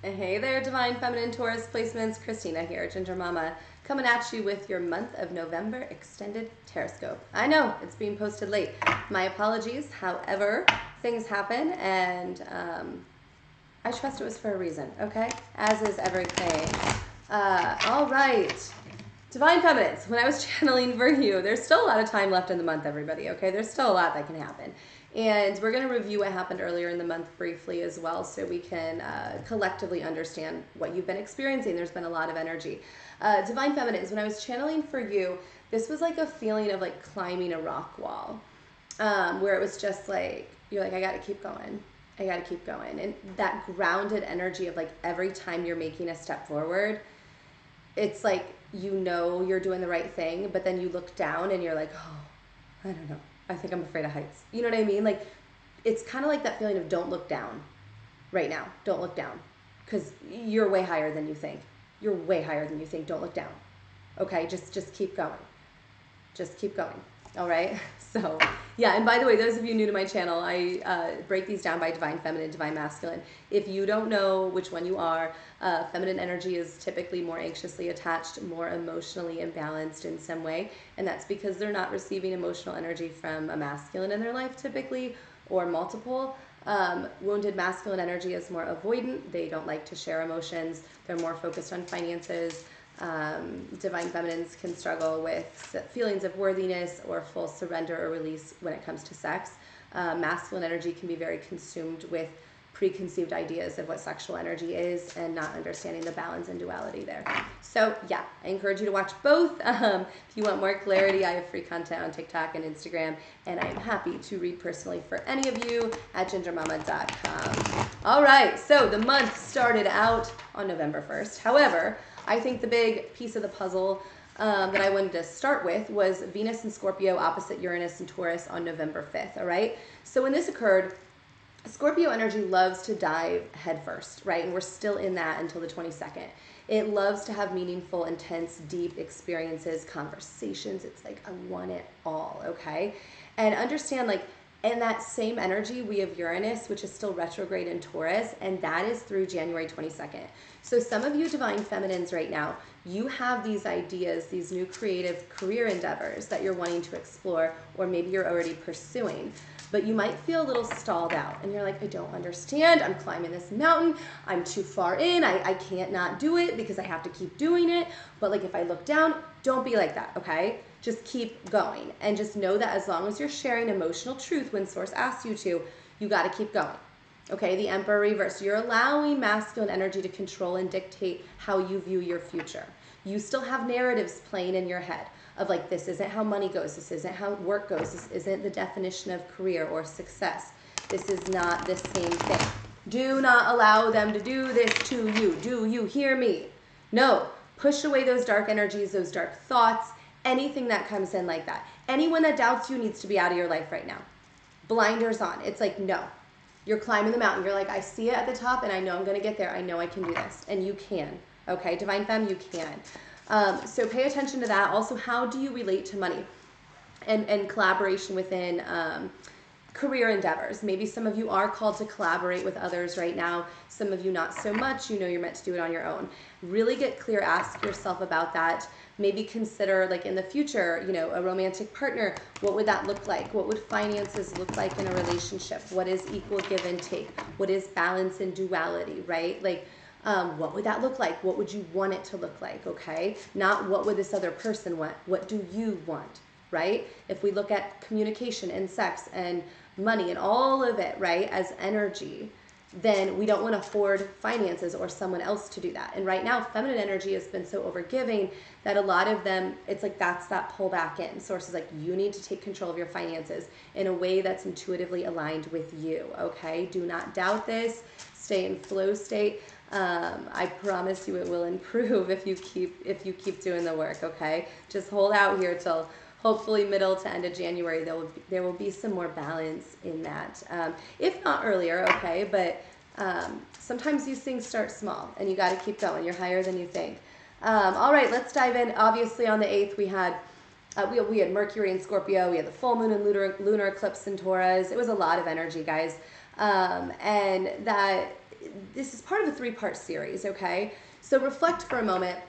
Hey there, Divine Feminine Taurus placements. Christina here, Ginger Mama, coming at you with your month of November extended Tarotscope. I know it's being posted late. My apologies. However, things happen, and I trust it was for a reason, okay? As is everything. All right. Divine Feminines, when I was channeling for you, there's still a lot of time left in the month, everybody, okay? There's still a lot that can happen. And we're going to review what happened earlier in the month briefly as well, so we can collectively understand what you've been experiencing. There's been a lot of energy. Divine Feminines, when I was channeling for you, this was like a feeling of like climbing a rock wall, where it was just like, you're like, I got to keep going. I got to keep going. And that grounded energy of like every time you're making a step forward, it's like, you know, you're doing the right thing, but then you look down and you're like, oh, I don't know. I think I'm afraid of heights. You know what I mean? Like, it's kind of like that feeling of don't look down right now. Don't look down, because you're way higher than you think. You're way higher than you think. Don't look down. Okay? Just keep going. Just keep going. All right? So, yeah, and by the way, those of you new to my channel, I break these down by divine feminine, divine masculine. If you don't know which one you are, feminine energy is typically more anxiously attached, more emotionally imbalanced in some way, and that's because they're not receiving emotional energy from a masculine in their life typically, or multiple. Wounded masculine energy is more avoidant. They don't like to share emotions. They're more focused on finances. Divine feminines can struggle with feelings of worthiness or full surrender or release when it comes to sex. Masculine energy can be very consumed with preconceived ideas of what sexual energy is and not understanding the balance and duality there. So yeah, I encourage you to watch both. If you want more clarity, I have free content on TikTok and Instagram, and I'm happy to read personally for any of you at gingermama.com. All right, so the month started out on November 1st. However, I think the big piece of the puzzle that I wanted to start with was Venus and Scorpio opposite Uranus and Taurus on November 5th, all right? So when this occurred, Scorpio energy loves to dive headfirst, right? And we're still in that until the 22nd. It loves to have meaningful, intense, deep experiences, conversations. It's like, I want it all, okay? And understand, like, in that same energy, we have Uranus, which is still retrograde in Taurus, and that is through January 22nd. So some of you divine feminines right now, you have these ideas, these new creative career endeavors that you're wanting to explore, or maybe you're already pursuing. But you might feel a little stalled out and you're like, I don't understand. I'm climbing this mountain. I'm too far in. I can't not do it because I have to keep doing it. But like, if I look down, don't be like that, okay? Just keep going. And just know that as long as you're sharing emotional truth when source asks you to, you got to keep going. Okay, the Emperor reverse. You're allowing masculine energy to control and dictate how you view your future. You still have narratives playing in your head of like, this isn't how money goes, this isn't how work goes, this isn't the definition of career or success. This is not the same thing. Do not allow them to do this to you. Do you hear me? No, push away those dark energies, those dark thoughts, anything that comes in like that. Anyone that doubts you needs to be out of your life right now. Blinders on. It's like, no. You're climbing the mountain. You're like, I see it at the top and I know I'm going to get there. I know I can do this. And you can. Okay, Divine Femme, you can. So pay attention to that. Also, how do you relate to money and collaboration within career endeavors? Maybe some of you are called to collaborate with others right now. Some of you not so much. You know you're meant to do it on your own. Really get clear. Ask yourself about that. Maybe consider, like, in the future, you know, a romantic partner. What would that look like? What would finances look like in a relationship? What is equal give and take? What is balance and duality, right? Like, what would that look like? What would you want it to look like, okay? Not what would this other person want? What do you want, right? If we look at communication and sex and money and all of it, right, as energy, then we don't want to hoard finances or someone else to do that. And right now, feminine energy has been so overgiving that a lot of them, it's like that's that pull back in. Source is like, you need to take control of your finances in a way that's intuitively aligned with you, okay? Do not doubt this. Stay in flow state. I promise you it will improve if you keep doing the work, okay? Just hold out here till hopefully middle to end of January. There will be some more balance in that. If not earlier, okay, but sometimes these things start small and you got to keep going. You're higher than you think. All right, let's dive in. Obviously on the 8th we had Mercury in Scorpio. We had the full moon and lunar eclipse in Taurus. It was a lot of energy, guys. And that this is part of a 3-part series, okay? So reflect for a moment.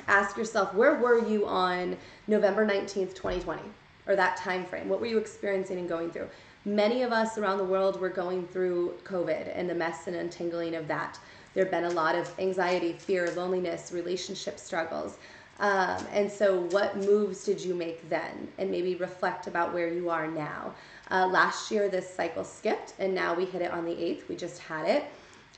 Ask yourself, where were you on November 19th, 2020, or that time frame? What were you experiencing and going through? Many of us around the world were going through COVID and the mess and untangling of that. There have been a lot of anxiety, fear, loneliness, relationship struggles. And so what moves did you make then? And maybe reflect about where you are now. Last year, this cycle skipped, and now we hit it on the 8th. We just had it.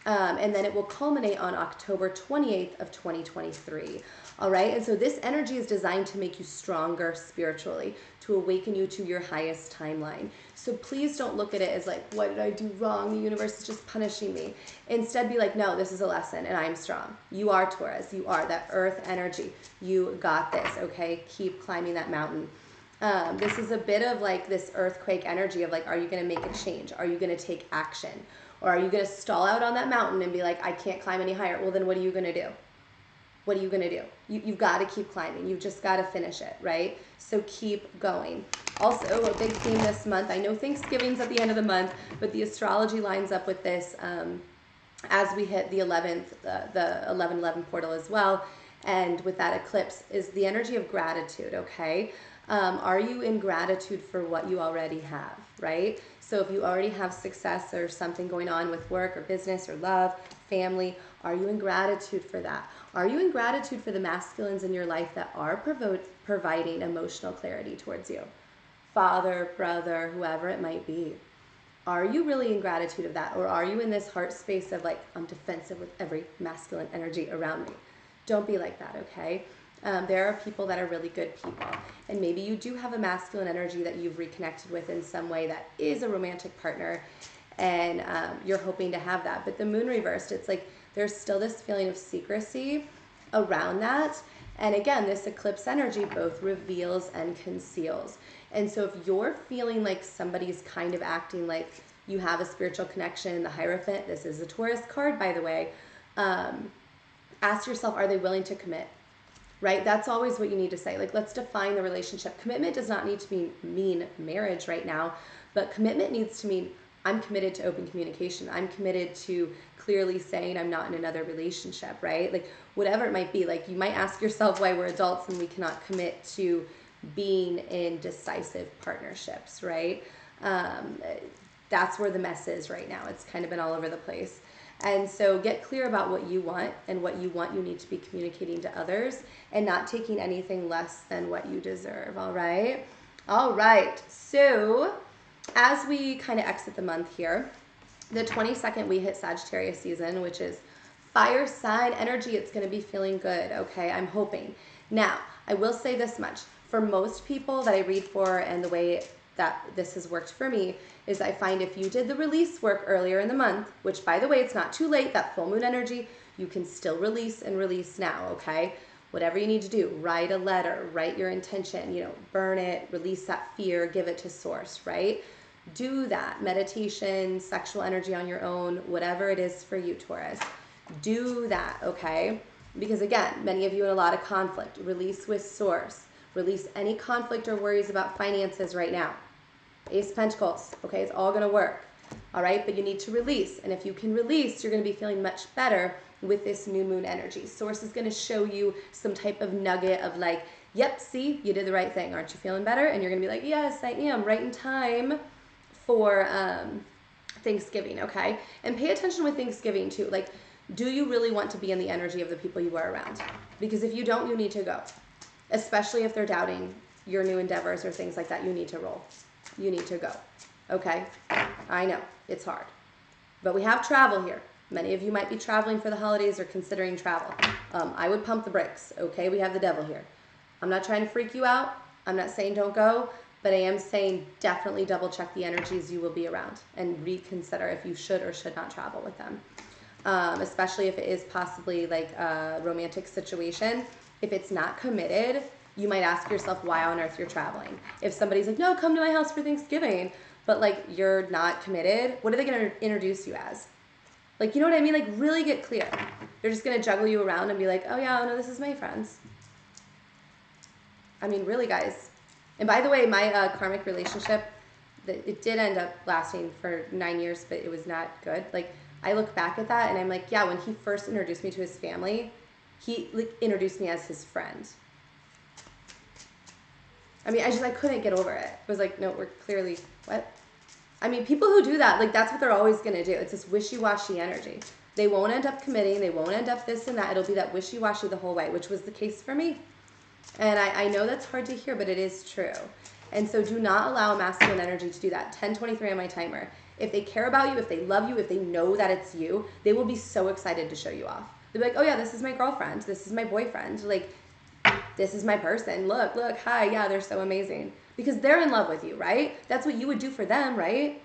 And then it will culminate on October 28th of 2023. All right. And so this energy is designed to make you stronger spiritually, to awaken you to your highest timeline. So please don't look at it as like, what did I do wrong? The universe is just punishing me. Instead, be like, no, this is a lesson and I'm strong. You are Taurus. You are that earth energy. You got this. Okay. Keep climbing that mountain. This is a bit of like this earthquake energy of like, are you going to make a change? Are you going to take action? Or are you going to stall out on that mountain and be like, I can't climb any higher? Well, then what are you going to do? What are you going to do? You've got to keep climbing. You've just got to finish it, right? So keep going. Also, a big theme this month, I know Thanksgiving's at the end of the month, but the astrology lines up with this as we hit the 11th, the 11/11 portal as well. And with that eclipse is the energy of gratitude, okay? Are you in gratitude for what you already have, right? So if you already have success or something going on with work or business or love, family, are you in gratitude for that? Are you in gratitude for the masculines in your life that are providing emotional clarity towards you? Father, brother, whoever it might be. Are you really in gratitude of that? Or are you in this heart space of like, I'm defensive with every masculine energy around me? Don't be like that, okay? There are people that are really good people. And maybe you do have a masculine energy that you've reconnected with in some way that is a romantic partner. And you're hoping to have that. But the moon reversed, it's like there's still this feeling of secrecy around that. And again, this eclipse energy both reveals and conceals. And so if you're feeling like somebody's kind of acting like you have a spiritual connection, the Hierophant, this is a Taurus card, by the way, ask yourself, are they willing to commit? Right? That's always what you need to say. Like, let's define the relationship. Commitment does not need to mean marriage right now, but commitment needs to mean I'm committed to open communication. I'm committed to clearly saying I'm not in another relationship, right? Like, whatever it might be. Like, you might ask yourself why we're adults and we cannot commit to being in decisive partnerships, right? That's where the mess is right now. It's kind of been all over the place. And so get clear about what you want, and what you want you need to be communicating to others and not taking anything less than what you deserve, all right? All right, so as we kind of exit the month here, the 22nd we hit Sagittarius season, which is fire sign energy. It's going to be feeling good, okay? I'm hoping. Now, I will say this much. For most people that I read for, and the way that this has worked for me, is I find if you did the release work earlier in the month, which by the way, it's not too late, that full moon energy, you can still release and release now, okay? Whatever you need to do, write a letter, write your intention, burn it, release that fear, give it to source, right? Do that. Meditation, sexual energy on your own, whatever it is for you, Taurus. Do that, okay? Because again, many of you in a lot of conflict. Release with source. Release any conflict or worries about finances right now. Ace of Pentacles, okay? It's all going to work, all right? But you need to release. And if you can release, you're going to be feeling much better with this new moon energy. Source is going to show you some type of nugget of like, yep, see, you did the right thing. Aren't you feeling better? And you're going to be like, yes, I am, right in time for Thanksgiving, okay? And pay attention with Thanksgiving too. Like, do you really want to be in the energy of the people you are around? Because if you don't, you need to go. Especially if they're doubting your new endeavors or things like that, you need to roll. You need to go, okay? I know, it's hard. But we have travel here. Many of you might be traveling for the holidays or considering travel. I would pump the brakes, okay? We have the devil here. I'm not trying to freak you out. I'm not saying don't go, but I am saying definitely double check the energies you will be around and reconsider if you should or should not travel with them. Especially if it is possibly like a romantic situation. If it's not committed, you might ask yourself why on earth you're traveling. If somebody's like, no, come to my house for Thanksgiving, but like you're not committed, what are they going to introduce you as? Like, you know what I mean? Like, really get clear. They're just going to juggle you around and be like, oh yeah, no, this is my friends. I mean, really, guys. And by the way, my karmic relationship, it did end up lasting for 9 years, but it was not good. Like, I look back at that and I'm like, yeah, when he first introduced me to his family, he like introduced me as his friend. I mean, I couldn't get over it. It was like, no, we're clearly, what? I mean, people who do that, like, that's what they're always going to do. It's this wishy-washy energy. They won't end up committing. They won't end up this and that. It'll be that wishy-washy the whole way, which was the case for me. And I know that's hard to hear, but it is true. And so do not allow masculine energy to do that. 10:23 on my timer. If they care about you, if they love you, if they know that it's you, they will be so excited to show you off. They'll be like, oh yeah, this is my girlfriend. This is my boyfriend. Like, this is my person. Look, hi, yeah, they're so amazing. Because they're in love with you, right? That's what you would do for them, right?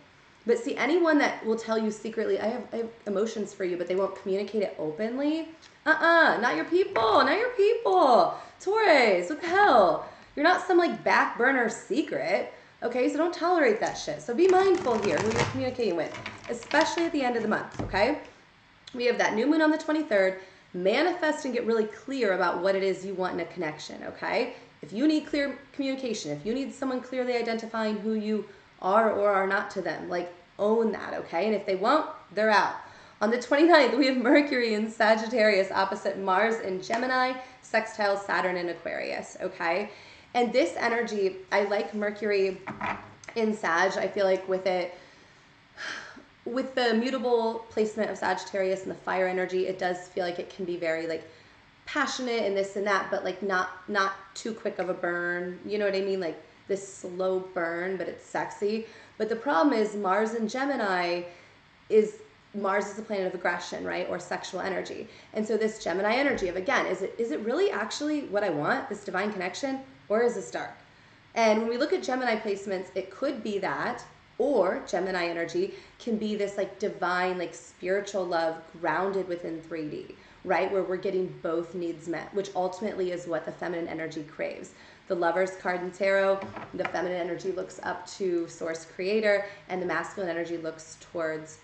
But see, anyone that will tell you secretly, I have emotions for you, but they won't communicate it openly, not your people, not your people. Taurus, what the hell? You're not some like back burner secret, okay? So don't tolerate that shit. So be mindful here who you're communicating with, especially at the end of the month, okay? We have that new moon on the 23rd. Manifest and get really clear about what it is you want in a connection, okay? If you need clear communication, if you need someone clearly identifying who you are or are not to them, like own that, okay? And if they won't, they're out. On the 29th, we have Mercury in Sagittarius opposite Mars in Gemini, sextile Saturn in Aquarius, okay? And this energy, I like Mercury in Sag. I feel like with it, with the mutable placement of Sagittarius and the fire energy, it does feel like it can be very like passionate and this and that, but like not too quick of a burn. You know what I mean? Like this slow burn, but it's sexy. But the problem is Mars in Gemini Mars is the planet of aggression, right? Or sexual energy. And so this Gemini energy of, again, is it really actually what I want, this divine connection, or is this dark? And when we look at Gemini placements, it could be that, or Gemini energy can be this like divine, like spiritual love grounded within 3D, right? Where we're getting both needs met, which ultimately is what the feminine energy craves. The Lover's card in tarot, the feminine energy looks up to Source Creator, and the masculine energy looks towards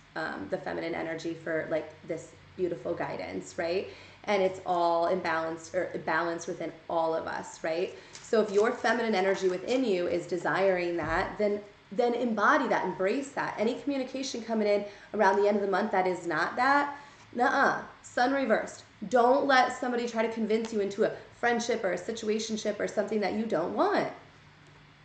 the feminine energy for like this beautiful guidance, right? And it's all balanced within all of us, right? So if your feminine energy within you is desiring that, then embody that, embrace that. Any communication coming in around the end of the month that is not that, sun reversed. Don't let somebody try to convince you into a friendship or a situationship or something that you don't want.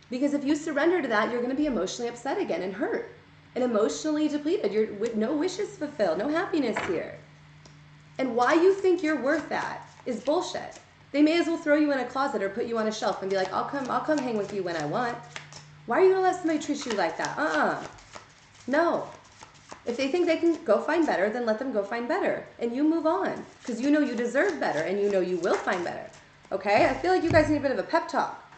Because if you surrender to that, you're going to be emotionally upset again and hurt and emotionally depleted. You're with no wishes fulfilled, no happiness here. And why you think you're worth that is bullshit. They may as well throw you in a closet or put you on a shelf and be like, I'll come hang with you when I want. Why are you going to let somebody treat you like that? No. If they think they can go find better, then let them go find better. And you move on. Because you know you deserve better and you know you will find better. Okay? I feel like you guys need a bit of a pep talk.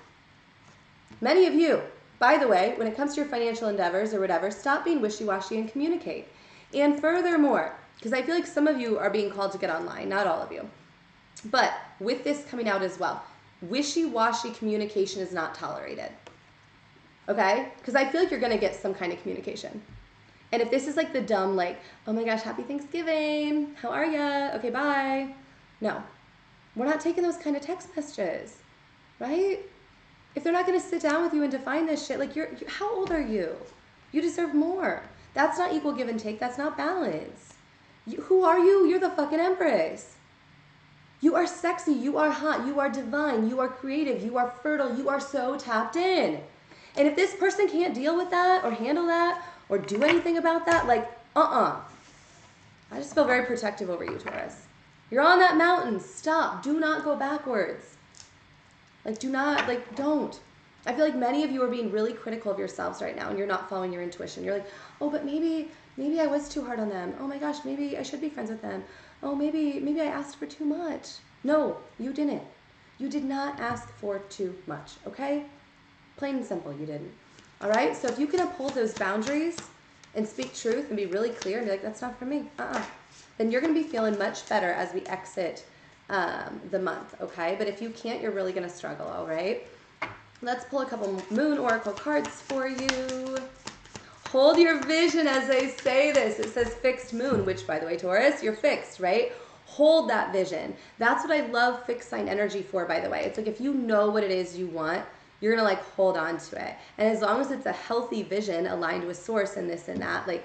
Many of you, by the way, when it comes to your financial endeavors or whatever, stop being wishy-washy and communicate. And furthermore, because I feel like some of you are being called to get online, not all of you. But with this coming out as well, wishy-washy communication is not tolerated. Okay? Because I feel like you're going to get some kind of communication. And if this is like the dumb, like, oh my gosh, happy Thanksgiving. How are ya? Okay, bye. No. We're not taking those kind of text messages. Right? If they're not going to sit down with you and define this shit, like, how old are you? You deserve more. That's not equal give and take. That's not balance. Who are you? You're the fucking empress. You are sexy. You are hot. You are divine. You are creative. You are fertile. You are so tapped in. And if this person can't deal with that or handle that or do anything about that, like, I just feel very protective over you, Taurus. You're on that mountain. Stop. Do not go backwards. Like, don't. I feel like many of you are being really critical of yourselves right now and you're not following your intuition. You're like, oh, but maybe I was too hard on them. Oh my gosh, maybe I should be friends with them. Oh, maybe I asked for too much. No, you didn't. You did not ask for too much, okay? Plain and simple, you didn't. All right? So if you can uphold those boundaries and speak truth and be really clear and be like, that's not for me, then you're going to be feeling much better as we exit the month, okay? But if you can't, you're really going to struggle, all right? Let's pull a couple moon oracle cards for you. Hold your vision as I say this. It says fixed moon, which, by the way, Taurus, you're fixed, right? Hold that vision. That's what I love fixed sign energy for, by the way. It's like if you know what it is you want, you're going to like hold on to it. And as long as it's a healthy vision aligned with source and this and that, like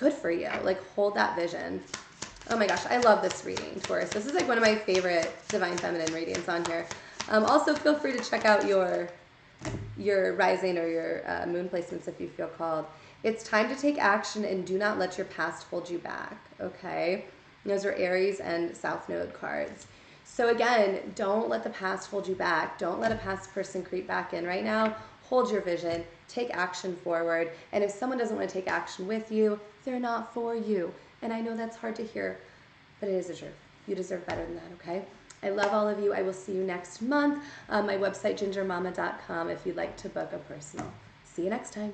good for you. Like, hold that vision. Oh my gosh, I love this reading, Taurus. This is like one of my favorite Divine Feminine readings on here. Also, feel free to check out your rising or your moon placements if you feel called. It's time to take action and do not let your past hold you back, okay? Those are Aries and South Node cards. So again, don't let the past hold you back. Don't let a past person creep back in right now. Hold your vision. Take action forward. And if someone doesn't want to take action with you, they're not for you. And I know that's hard to hear, but it is the truth. You deserve better than that, okay? I love all of you. I will see you next month. My website, gingermama.com, if you'd like to book a personal. See you next time.